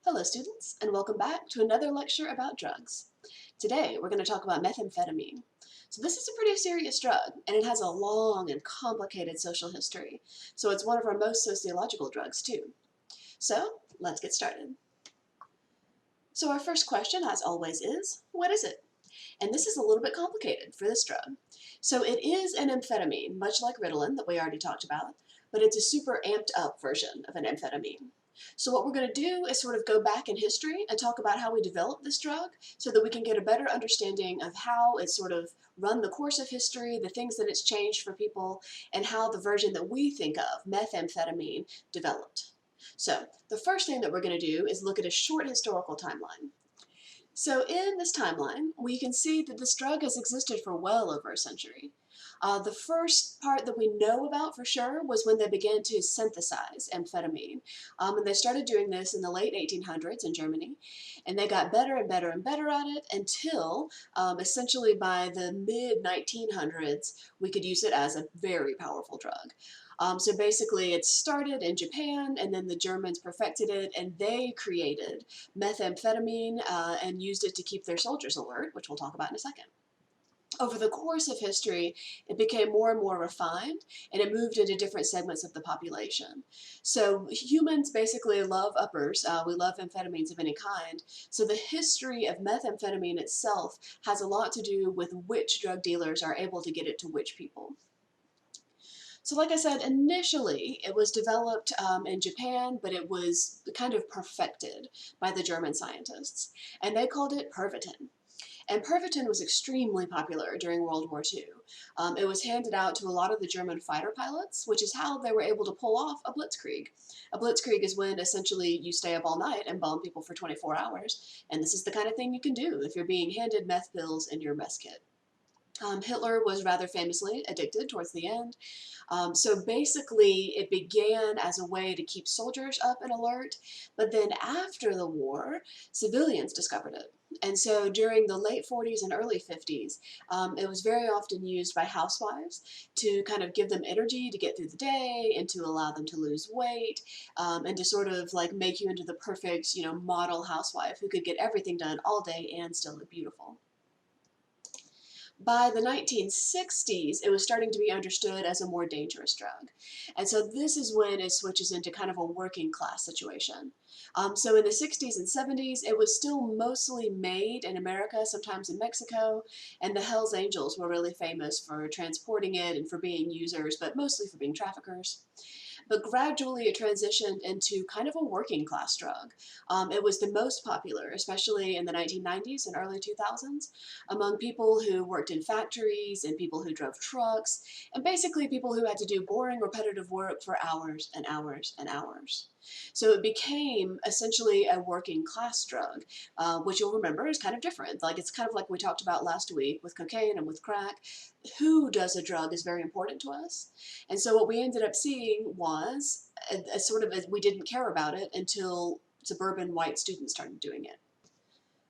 Hello students, and welcome back to another lecture about drugs. Today we're going to talk about methamphetamine. So this is a pretty serious drug, and it has a long and complicated social history. So it's one of our most sociological drugs too. So let's get started. So our first question, as always, is what is it? And this is a little bit complicated for this drug. So it is an amphetamine, much like Ritalin that we already talked about, but it's a super amped up version of an amphetamine. So what we're going to do is sort of go back in history and talk about how we developed this drug so that we can get a better understanding of how it's sort of run the course of history, the things that it's changed for people, and how the version that we think of, methamphetamine, developed. So the first thing that we're going to do is look at a short historical timeline. So in this timeline, we can see that this drug has existed for well over a century. The first part that we know about for sure was when they began to synthesize amphetamine. And they started doing this in the late 1800s in Germany. And they got better and better and better at it until essentially by the mid-1900s, we could use it as a very powerful drug. So basically it started in Japan, and then the Germans perfected it, and they created methamphetamine and used it to keep their soldiers alert, which we'll talk about in a second. Over the course of history, it became more and more refined, and it moved into different segments of the population. So humans basically love uppers. We love amphetamines of any kind. So the history of methamphetamine itself has a lot to do with which drug dealers are able to get it to which people. So like I said, initially it was developed in Japan, but it was kind of perfected by the German scientists, and they called it Pervitin. And Pervitin was extremely popular during World War II. It was handed out to a lot of the German fighter pilots, which is how they were able to pull off a blitzkrieg. A blitzkrieg is when essentially you stay up all night and bomb people for 24 hours, and this is the kind of thing you can do if you're being handed meth pills in your mess kit. Hitler was rather famously addicted towards the end. So basically, it began as a way to keep soldiers up and alert, but then after the war, civilians discovered it. And so during the late 40s and early 50s, it was very often used by housewives to kind of give them energy to get through the day and to allow them to lose weight, and to sort of like make you into the perfect, model housewife who could get everything done all day and still look beautiful. By the 1960s, it was starting to be understood as a more dangerous drug. And so this is when it switches into kind of a working class situation. So in the 60s and 70s, it was still mostly made in America, sometimes in Mexico, and the Hells Angels were really famous for transporting it and for being users, but mostly for being traffickers. But gradually it transitioned into kind of a working class drug. It was the most popular, especially in the 1990s and early 2000s, among people who worked in factories and people who drove trucks, and basically people who had to do boring, repetitive work for hours and hours and hours. So it became essentially a working class drug, which you'll remember is kind of different. Like it's kind of like we talked about last week with cocaine and with crack. Who does a drug is very important to us. And so what we ended up seeing was a sort of, we didn't care about it until suburban white students started doing it.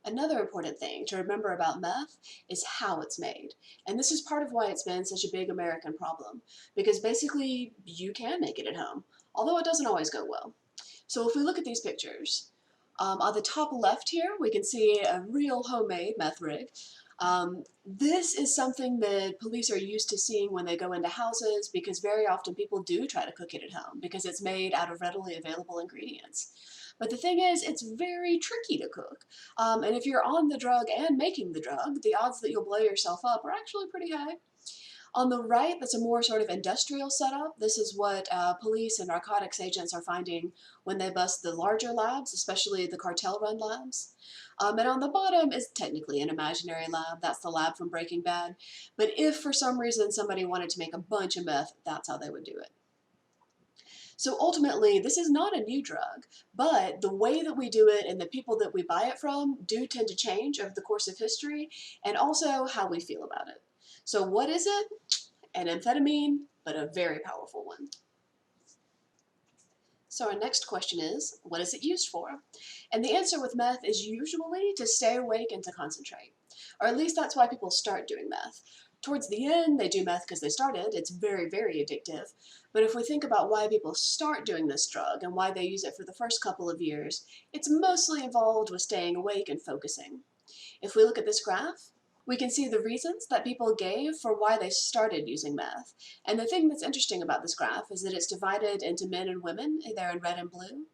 Another important thing to remember about meth is how it's made. And this is part of why it's been such a big American problem, because basically you can make it at home, although it doesn't always go well. So if we look at these pictures, on the top left here, we can see a real homemade meth rig. This is something that police are used to seeing when they go into houses, because very often people do try to cook it at home because it's made out of readily available ingredients. But the thing is, it's very tricky to cook. And if you're on the drug and making the drug, the odds that you'll blow yourself up are actually pretty high. On the right, that's a more sort of industrial setup. This is what police and narcotics agents are finding when they bust the larger labs, especially the cartel-run labs. And on the bottom is technically an imaginary lab. That's the lab from Breaking Bad. But if for some reason somebody wanted to make a bunch of meth, that's how they would do it. So ultimately, this is not a new drug, but the way that we do it and the people that we buy it from do tend to change over the course of history, and also how we feel about it. So what is it? An amphetamine, but a very powerful one. So our next question is, what is it used for? And the answer with meth is usually to stay awake and to concentrate. Or at least that's why people start doing meth. Towards the end, they do meth because they started. It's very, very addictive. But if we think about why people start doing this drug and why they use it for the first couple of years, it's mostly involved with staying awake and focusing. If we look at this graph, we can see the reasons that people gave for why they started using meth. And the thing that's interesting about this graph is that it's divided into men and women, there in red and blue.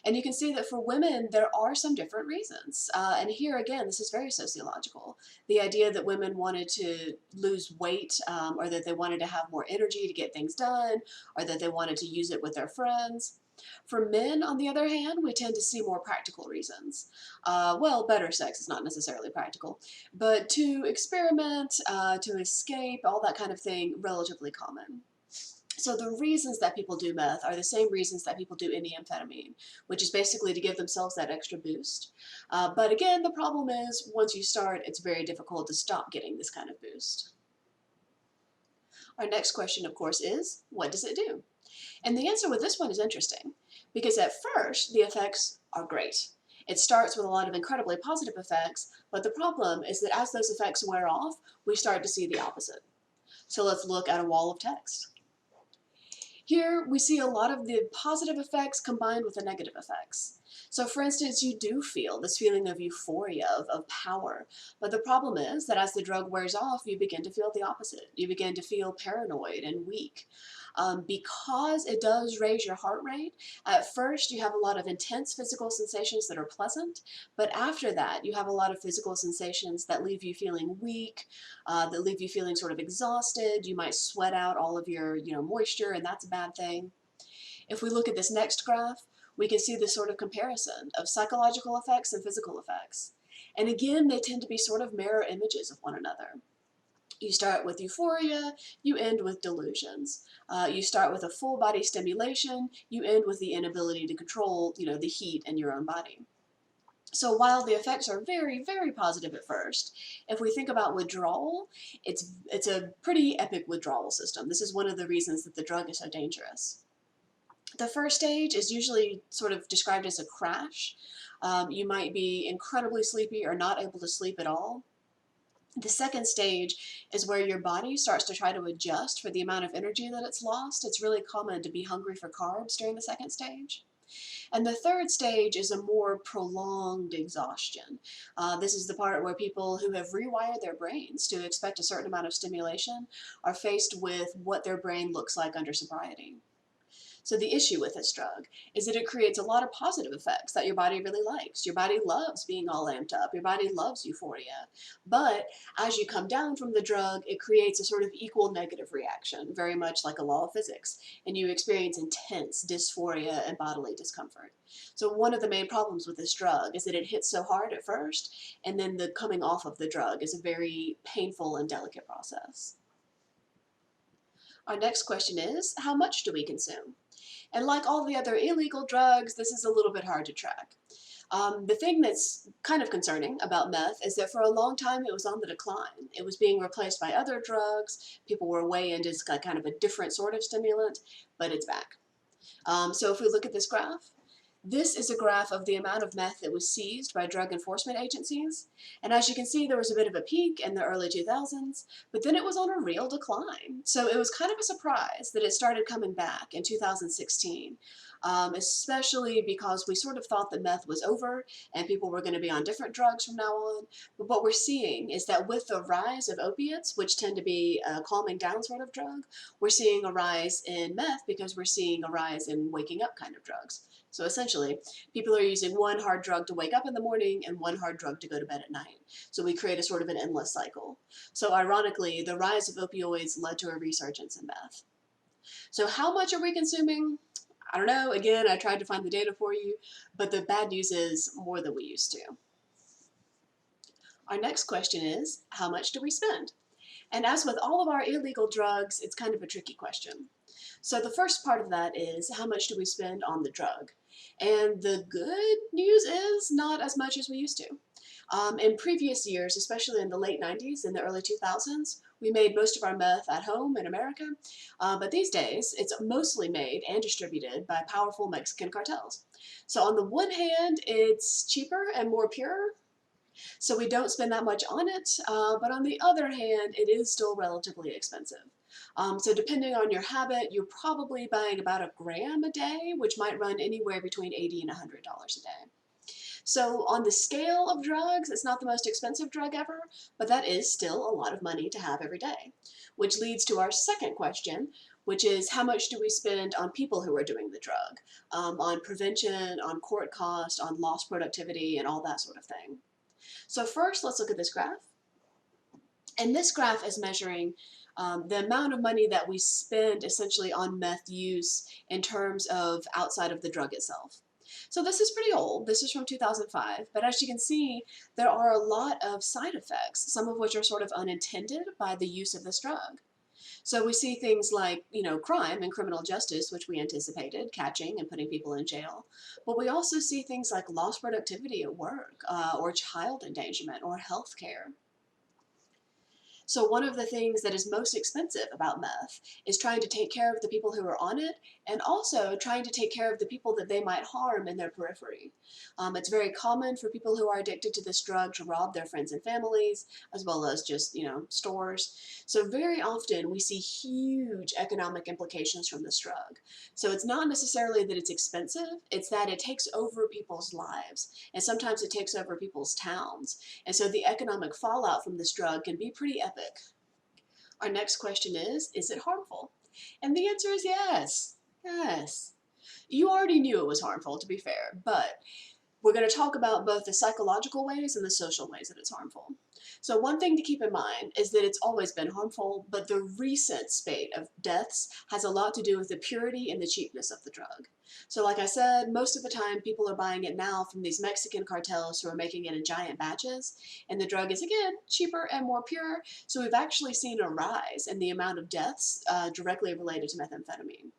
And you can see that for women, there are some different reasons. And here again, this is very sociological. The idea that women wanted to lose weight, or that they wanted to have more energy to get things done, or that they wanted to use it with their friends. For men, on the other hand, we tend to see more practical reasons. Well, better sex is not necessarily practical, but to experiment, to escape, all that kind of thing, relatively common. So the reasons that people do meth are the same reasons that people do any amphetamine, which is basically to give themselves that extra boost. But again, the problem is once you start, it's very difficult to stop getting this kind of boost. Our next question, of course, is what does it do? And the answer with this one is interesting, because at first, the effects are great. It starts with a lot of incredibly positive effects, but the problem is that as those effects wear off, we start to see the opposite. So let's look at a wall of text. Here, we see a lot of the positive effects combined with the negative effects. So for instance, you do feel this feeling of euphoria, of power. But the problem is that as the drug wears off, you begin to feel the opposite. You begin to feel paranoid and weak. Because it does raise your heart rate, at first you have a lot of intense physical sensations that are pleasant, but after that you have a lot of physical sensations that leave you feeling weak, that leave you feeling sort of exhausted. You might sweat out all of your moisture, and that's a bad thing. If we look at this next graph, we can see this sort of comparison of psychological effects and physical effects. And again, they tend to be sort of mirror images of one another. You start with euphoria, you end with delusions. You start with a full body stimulation, you end with the inability to control, the heat in your own body. So while the effects are very, very positive at first, if we think about withdrawal, it's a pretty epic withdrawal system. This is one of the reasons that the drug is so dangerous. The first stage is usually sort of described as a crash. You might be incredibly sleepy or not able to sleep at all. The second stage is where your body starts to try to adjust for the amount of energy that it's lost. It's really common to be hungry for carbs during the second stage. And the third stage is a more prolonged exhaustion. This is the part where people who have rewired their brains to expect a certain amount of stimulation are faced with what their brain looks like under sobriety. So the issue with this drug is that it creates a lot of positive effects that your body really likes. Your body loves being all amped up. Your body loves euphoria. But as you come down from the drug, it creates a sort of equal negative reaction, very much like a law of physics, and you experience intense dysphoria and bodily discomfort. So one of the main problems with this drug is that it hits so hard at first, and then the coming off of the drug is a very painful and delicate process. Our next question is, how much do we consume? And like all the other illegal drugs, this is a little bit hard to track. The thing that's kind of concerning about meth is that for a long time it was on the decline. It was being replaced by other drugs. People were way into kind of a different sort of stimulant, but it's back. So if we look at this graph, this is a graph of the amount of meth that was seized by drug enforcement agencies. And as you can see, there was a bit of a peak in the early 2000s, but then it was on a real decline. So it was kind of a surprise that it started coming back in 2016, especially because we sort of thought that meth was over and people were going to be on different drugs from now on. But what we're seeing is that with the rise of opiates, which tend to be a calming down sort of drug, we're seeing a rise in meth because we're seeing a rise in waking up kind of drugs. So essentially, people are using one hard drug to wake up in the morning and one hard drug to go to bed at night. So we create a sort of an endless cycle. So ironically, the rise of opioids led to a resurgence in meth. So how much are we consuming? I don't know. Again, I tried to find the data for you, but the bad news is more than we used to. Our next question is, how much do we spend? And as with all of our illegal drugs, it's kind of a tricky question. So the first part of that is, how much do we spend on the drug? And the good news is not as much as we used to. In previous years, especially in the late 90s and the early 2000s, we made most of our meth at home in America, but these days it's mostly made and distributed by powerful Mexican cartels. So on the one hand, it's cheaper and more pure. So we don't spend that much on it, but on the other hand, it is still relatively expensive. So depending on your habit, you're probably buying about a gram a day, which might run anywhere between $80 and $100 a day. So on the scale of drugs, it's not the most expensive drug ever, but that is still a lot of money to have every day. Which leads to our second question, which is how much do we spend on people who are doing the drug? On prevention, on court cost, on lost productivity, and all that sort of thing. So first, let's look at this graph. And this graph is measuring the amount of money that we spend essentially on meth use in terms of outside of the drug itself. So this is pretty old. This is from 2005. But as you can see, there are a lot of side effects, some of which are sort of unintended by the use of this drug. So we see things like, crime and criminal justice, which we anticipated, catching and putting people in jail. But we also see things like lost productivity at work, or child endangerment, or health care. So one of the things that is most expensive about meth is trying to take care of the people who are on it, and also trying to take care of the people that they might harm in their periphery. It's very common for people who are addicted to this drug to rob their friends and families, as well as just, stores. So very often we see huge economic implications from this drug. So it's not necessarily that it's expensive, it's that it takes over people's lives, and sometimes it takes over people's towns. And so the economic fallout from this drug can be pretty epic. Our next question is it harmful? And the answer is yes. Yes. You already knew it was harmful, to be fair, but we're going to talk about both the psychological ways and the social ways that it's harmful. So one thing to keep in mind is that it's always been harmful, but the recent spate of deaths has a lot to do with the purity and the cheapness of the drug. So like I said, most of the time people are buying it now from these Mexican cartels who are making it in giant batches, and the drug is, again, cheaper and more pure, so we've actually seen a rise in the amount of deaths directly related to methamphetamine.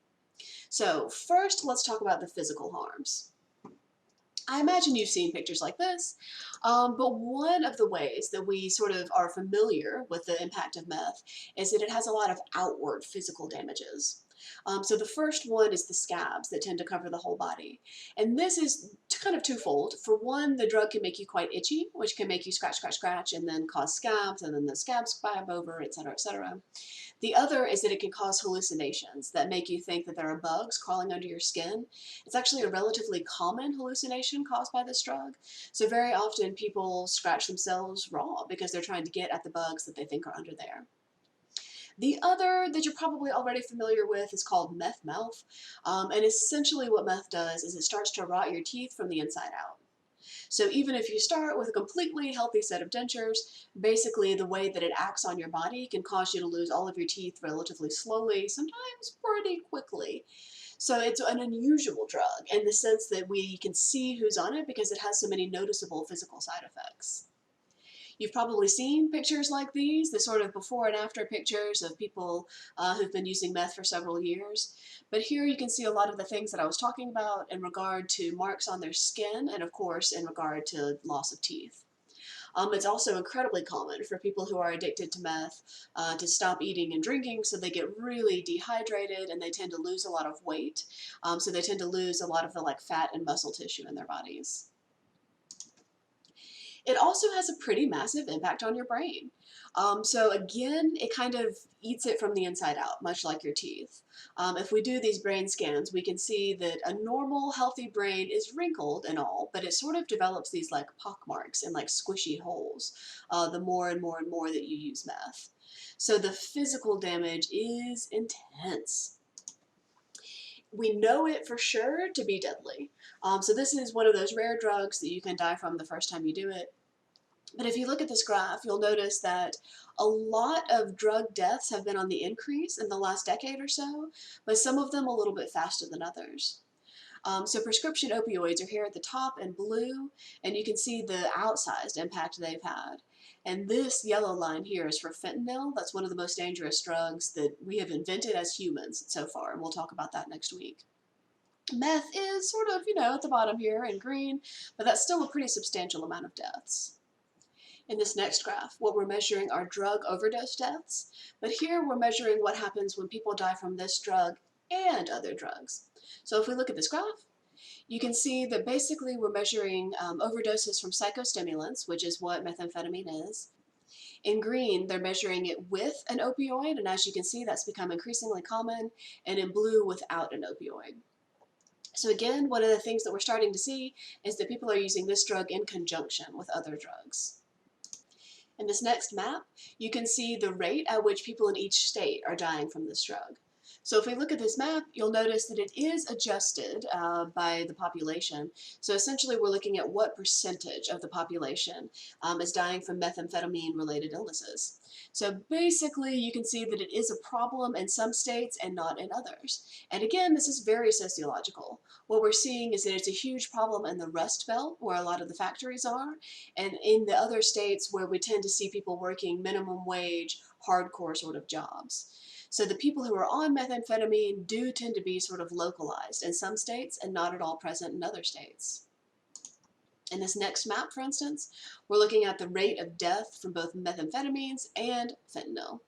So first, let's talk about the physical harms. I imagine you've seen pictures like this, but one of the ways that we sort of are familiar with the impact of meth is that it has a lot of outward physical damages. So the first one is the scabs that tend to cover the whole body. And this is kind of twofold. For one, the drug can make you quite itchy, which can make you scratch, scratch, scratch, and then cause scabs, and then the scabs scab over, etc., etc. The other is that it can cause hallucinations that make you think that there are bugs crawling under your skin. It's actually a relatively common hallucination caused by this drug. So very often people scratch themselves raw because they're trying to get at the bugs that they think are under there. The other that you're probably already familiar with is called meth mouth. And essentially what meth does is it starts to rot your teeth from the inside out. So even if you start with a completely healthy set of dentures, basically the way that it acts on your body can cause you to lose all of your teeth relatively slowly, sometimes pretty quickly. So it's an unusual drug in the sense that we can see who's on it because it has so many noticeable physical side effects. You've probably seen pictures like these, the sort of before and after pictures of people who've been using meth for several years. But here you can see a lot of the things that I was talking about in regard to marks on their skin and, of course, in regard to loss of teeth. It's also incredibly common for people who are addicted to meth to stop eating and drinking, so they get really dehydrated and they tend to lose a lot of weight. So they tend to lose a lot of the fat and muscle tissue in their bodies. It also has a pretty massive impact on your brain. So again, it kind of eats it from the inside out, much like your teeth. If we do these brain scans, we can see that a normal, healthy brain is wrinkled and all, but it sort of develops these pock marks and squishy holes the more and more and more that you use meth. So the physical damage is intense. We know it for sure to be deadly. So this is one of those rare drugs that you can die from the first time you do it. But if you look at this graph, you'll notice that a lot of drug deaths have been on the increase in the last decade or so, but some of them a little bit faster than others. So prescription opioids are here at the top in blue, and you can see the outsized impact they've had. And this yellow line here is for fentanyl. That's one of the most dangerous drugs that we have invented as humans so far, and we'll talk about that next week. Meth is sort of, at the bottom here in green, but that's still a pretty substantial amount of deaths. In this next graph, what we're measuring are drug overdose deaths, but here we're measuring what happens when people die from this drug and other drugs. So if we look at this graph, You can see that basically we're measuring overdoses from psychostimulants, which is what methamphetamine is. In green, they're measuring it with an opioid, and as you can see, that's become increasingly common, and in blue, without an opioid. So again, one of the things that we're starting to see is that people are using this drug in conjunction with other drugs. In this next map, you can see the rate at which people in each state are dying from this drug. So if we look at this map, you'll notice that it is adjusted by the population. So essentially we're looking at what percentage of the population is dying from methamphetamine-related illnesses. So basically you can see that it is a problem in some states and not in others. And again, this is very sociological. What we're seeing is that it's a huge problem in the Rust Belt, where a lot of the factories are, and in the other states where we tend to see people working minimum wage, hardcore sort of jobs. So the people who are on methamphetamine do tend to be sort of localized in some states and not at all present in other states. In this next map, for instance, we're looking at the rate of death from both methamphetamines and fentanyl.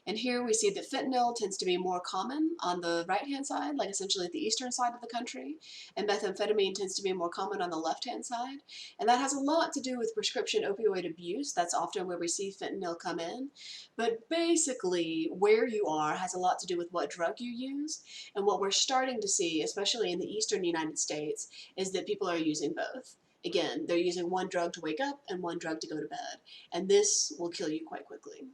And here we see that fentanyl tends to be more common on the right-hand side, like essentially the eastern side of the country, and methamphetamine tends to be more common on the left-hand side. And that has a lot to do with prescription opioid abuse. That's often where we see fentanyl come in. But basically, where you are has a lot to do with what drug you use. And what we're starting to see, especially in the eastern United States, is that people are using both. Again, they're using one drug to wake up and one drug to go to bed, and this will kill you quite quickly.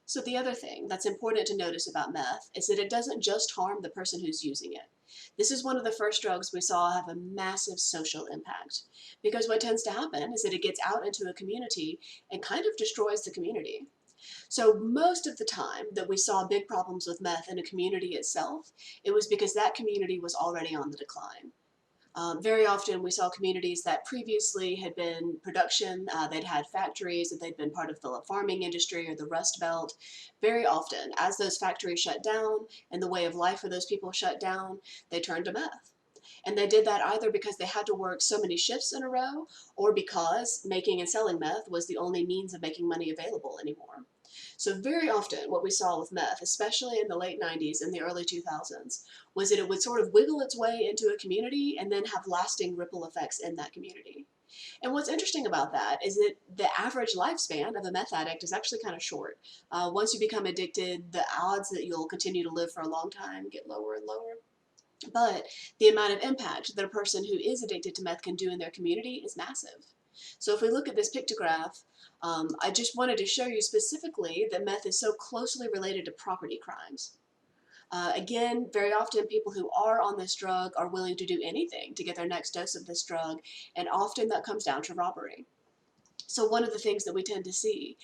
So the other thing that's important to notice about meth is that it doesn't just harm the person who's using it. This is one of the first drugs we saw have a massive social impact, because what tends to happen is that it gets out into a community and kind of destroys the community. So most of the time that we saw big problems with meth in a community itself, it was because that community was already on the decline. Very often we saw communities that previously had been production, they'd had factories, that they'd been part of the farming industry or the Rust Belt. Very often, as those factories shut down and the way of life for those people shut down, they turned to meth. And they did that either because they had to work so many shifts in a row, or because making and selling meth was the only means of making money available anymore. So very often what we saw with meth, especially in the late 90s and the early 2000s, was that it would sort of wiggle its way into a community and then have lasting ripple effects in that community. And what's interesting about that is that the average lifespan of a meth addict is actually kind of short. Once you become addicted, the odds that you'll continue to live for a long time get lower and lower. But the amount of impact that a person who is addicted to meth can do in their community is massive. So if we look at this pictograph, I just wanted to show you specifically that meth is so closely related to property crimes. Again, very often people who are on this drug are willing to do anything to get their next dose of this drug, and often that comes down to robbery. So one of the things that we tend to see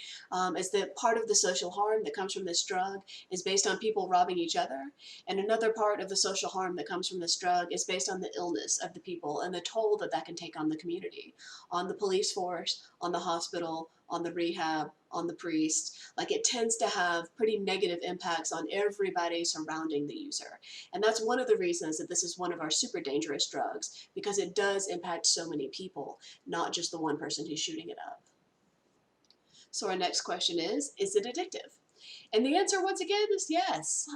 is that part of the social harm that comes from this drug is based on people robbing each other, and another part of the social harm that comes from this drug is based on the illness of the people and the toll that that can take on the community, on the police force, on the hospital, on the rehab, on the priest. Like, it tends to have pretty negative impacts on everybody surrounding the user. And that's one of the reasons that this is one of our super dangerous drugs, because it does impact so many people, not just the one person who's shooting it up. So our next question is it addictive? And the answer, once again, is yes.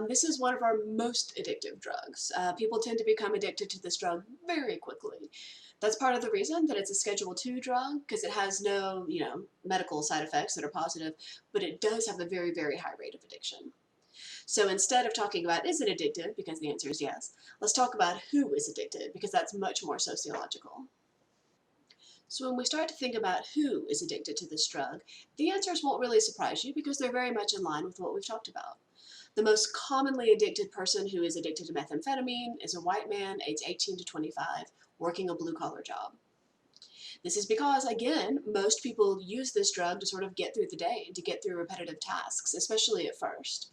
This is one of our most addictive drugs. People tend to become addicted to this drug very quickly. That's part of the reason that it's a Schedule II drug, because it has no, medical side effects that are positive, but it does have a very, very high rate of addiction. So instead of talking about is it addictive, because the answer is yes, let's talk about who is addicted, because that's much more sociological. So when we start to think about who is addicted to this drug, the answers won't really surprise you because they're very much in line with what we've talked about. The most commonly addicted person who is addicted to methamphetamine is a white man aged 18 to 25 working a blue-collar job. This is because, again, most people use this drug to sort of get through the day and to get through repetitive tasks, especially at first.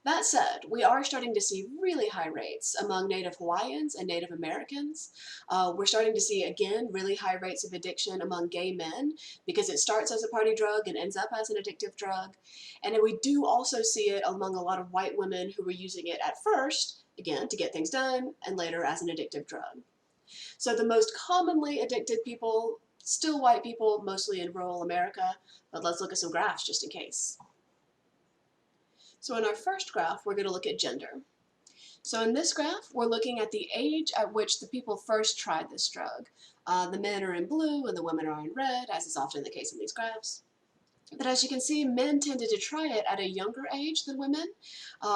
That said, we are starting to see really high rates among Native Hawaiians and Native Americans. We're starting to see, again, really high rates of addiction among gay men, because it starts as a party drug and ends up as an addictive drug. And then we do also see it among a lot of white women who were using it at first, again, to get things done, and later as an addictive drug. So the most commonly addicted people, still white people, mostly in rural America, but let's look at some graphs just in case. So in our first graph, we're going to look at gender. So in this graph, we're looking at the age at which the people first tried this drug. The men are in blue and the women are in red, as is often the case in these graphs. But as you can see, men tended to try it at a younger age than women,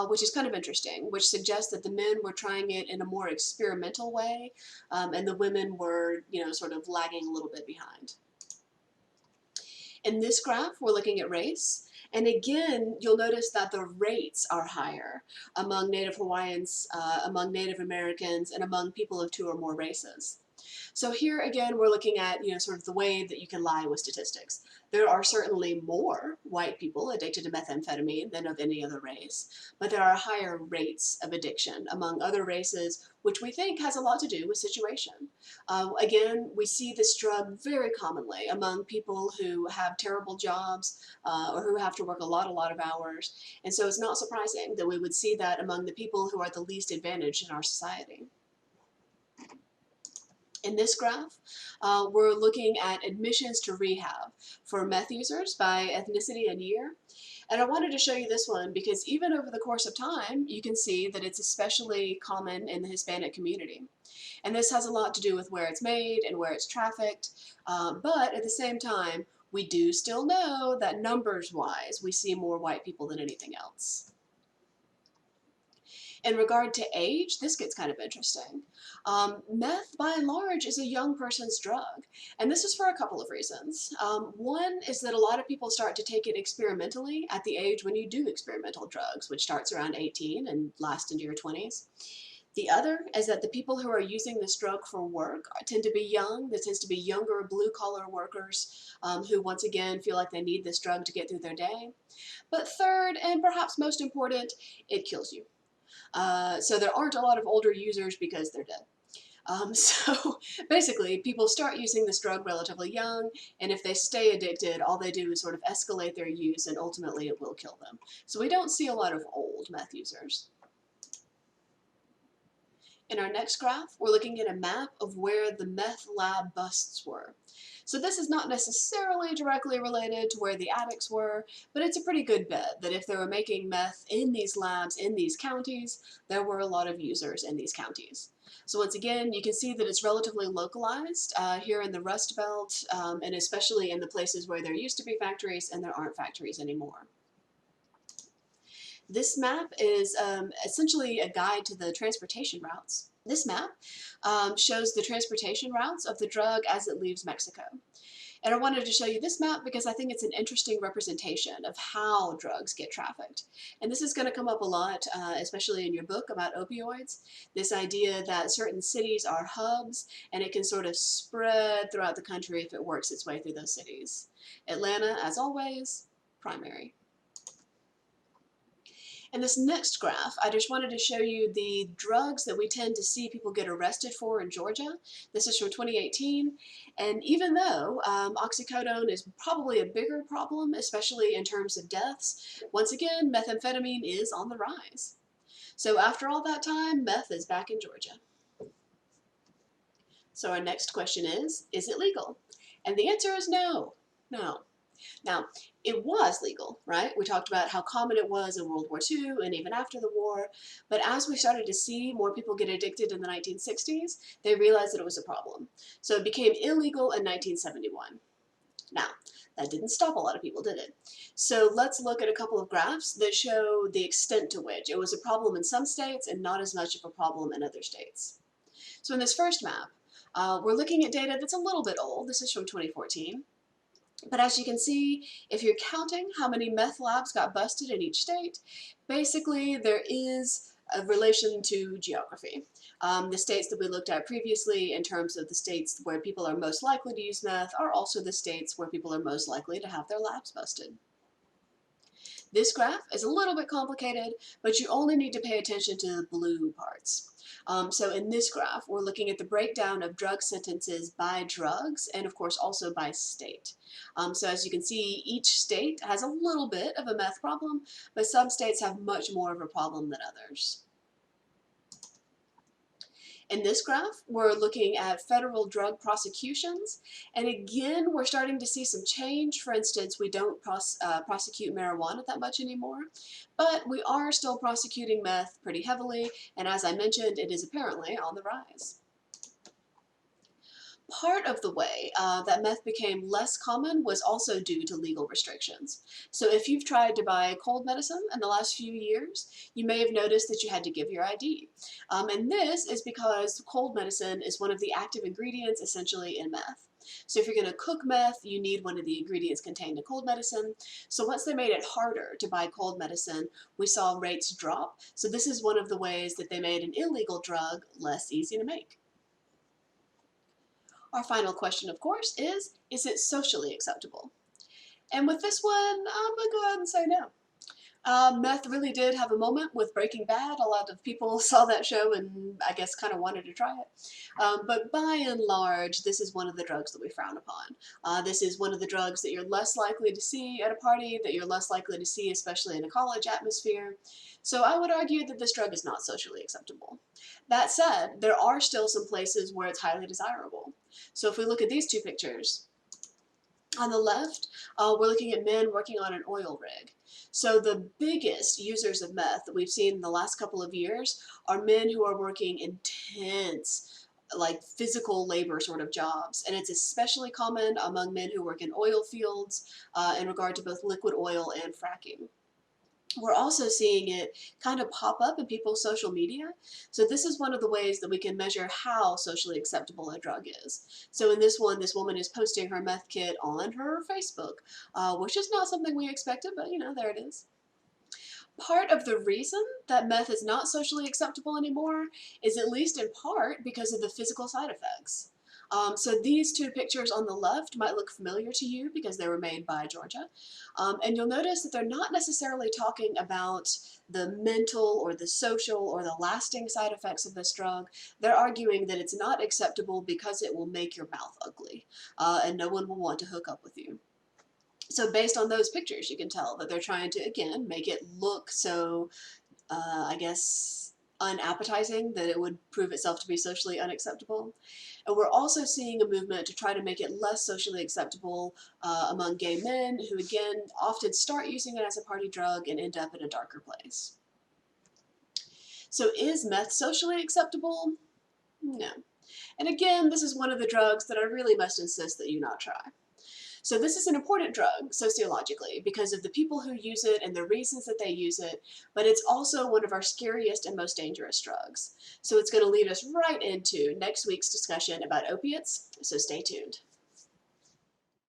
which is kind of interesting, which suggests that the men were trying it in a more experimental way, and the women were, sort of lagging a little bit behind. In this graph, we're looking at race. And again, you'll notice that the rates are higher among Native Hawaiians, among Native Americans, and among people of two or more races. So here again, we're looking at, sort of the way that you can lie with statistics. There are certainly more white people addicted to methamphetamine than of any other race, but there are higher rates of addiction among other races, which we think has a lot to do with situation. Again, we see this drug very commonly among people who have terrible jobs or who have to work a lot of hours, and so it's not surprising that we would see that among the people who are the least advantaged in our society. In this graph, we're looking at admissions to rehab for meth users by ethnicity and year. And I wanted to show you this one because even over the course of time, you can see that it's especially common in the Hispanic community. And this has a lot to do with where it's made and where it's trafficked. But at the same time, we do still know that numbers-wise, we see more white people than anything else. In regard to age, this gets kind of interesting. Meth, by and large, is a young person's drug, and this is for a couple of reasons. One is that a lot of people start to take it experimentally at the age when you do experimental drugs, which starts around 18 and lasts into your 20s. The other is that the people who are using this drug for work tend to be young. This tends to be younger blue-collar workers who, once again, feel like they need this drug to get through their day. But third, and perhaps most important, it kills you. So there aren't a lot of older users because they're dead. So basically, people start using this drug relatively young, and if they stay addicted, all they do is sort of escalate their use, and ultimately it will kill them. So we don't see a lot of old meth users. In our next graph, we're looking at a map of where the meth lab busts were. So this is not necessarily directly related to where the addicts were, but it's a pretty good bet that if they were making meth in these labs in these counties, there were a lot of users in these counties. So once again, you can see that it's relatively localized here in the Rust Belt, and especially in the places where there used to be factories and there aren't factories anymore. This map is essentially a guide to the transportation routes. This map shows the transportation routes of the drug as it leaves Mexico. And I wanted to show you this map because I think it's an interesting representation of how drugs get trafficked. And this is going to come up a lot, especially in your book about opioids, this idea that certain cities are hubs and it can sort of spread throughout the country if it works its way through those cities. Atlanta, as always, primary. In this next graph, I just wanted to show you the drugs that we tend to see people get arrested for in Georgia. This is from 2018, and even though oxycodone is probably a bigger problem, especially in terms of deaths, once again, methamphetamine is on the rise. So after all that time, meth is back in Georgia. So our next question is it legal? And the answer is no. No. Now, it was legal, right? We talked about how common it was in World War II and even after the war, but as we started to see more people get addicted in the 1960s, they realized that it was a problem. So it became illegal in 1971. Now, that didn't stop a lot of people, did it? So let's look at a couple of graphs that show the extent to which it was a problem in some states and not as much of a problem in other states. So in this first map, we're looking at data that's a little bit old. This is from 2014. But as you can see, if you're counting how many meth labs got busted in each state, basically there is a relation to geography. The states that we looked at previously in terms of the states where people are most likely to use meth are also the states where people are most likely to have their labs busted. This graph is a little bit complicated, but you only need to pay attention to the blue parts. So in this graph, we're looking at the breakdown of drug sentences by drugs and of course also by state. So as you can see, each state has a little bit of a meth problem, but some states have much more of a problem than others. In this graph, we're looking at federal drug prosecutions, and again, we're starting to see some change. For instance, we don't prosecute marijuana that much anymore, but we are still prosecuting meth pretty heavily, and as I mentioned, it is apparently on the rise. Part of the way that meth became less common was also due to legal restrictions. So if you've tried to buy cold medicine in the last few years, you may have noticed that you had to give your ID. And this is because cold medicine is one of the active ingredients essentially in meth. So if you're going to cook meth, you need one of the ingredients contained in cold medicine. So once they made it harder to buy cold medicine, we saw rates drop. So this is one of the ways that they made an illegal drug less easy to make. Our final question, of course, is it socially acceptable? And with this one, I'm going to go ahead and say no. Meth really did have a moment with Breaking Bad. A lot of people saw that show and I guess kind of wanted to try it. But by and large, this is one of the drugs that we frown upon. This is one of the drugs that you're less likely to see at a party, that you're less likely to see especially in a college atmosphere. So I would argue that this drug is not socially acceptable. That said, there are still some places where it's highly desirable. So if we look at these two pictures, on the left, we're looking at men working on an oil rig. So the biggest users of meth that we've seen in the last couple of years are men who are working intense, like physical labor sort of jobs. And it's especially common among men who work in oil fields in regard to both liquid oil and fracking. We're also seeing it kind of pop up in people's social media. So this is one of the ways that we can measure how socially acceptable a drug is. So in this one, this woman is posting her meth kit on her Facebook, which is not something we expected, but there it is. Part of the reason that meth is not socially acceptable anymore is at least in part because of the physical side effects. So these two pictures on the left might look familiar to you because they were made by Georgia. And you'll notice that they're not necessarily talking about the mental or the social or the lasting side effects of this drug. They're arguing that it's not acceptable because it will make your mouth ugly and no one will want to hook up with you. So based on those pictures, you can tell that they're trying to, again, make it look so, I guess, unappetizing that it would prove itself to be socially unacceptable. And we're also seeing a movement to try to make it less socially acceptable among gay men who, again, often start using it as a party drug and end up in a darker place. So is meth socially acceptable? No. And again, this is one of the drugs that I really must insist that you not try. So this is an important drug sociologically because of the people who use it and the reasons that they use it, but it's also one of our scariest and most dangerous drugs. So it's going to lead us right into next week's discussion about opiates, so stay tuned.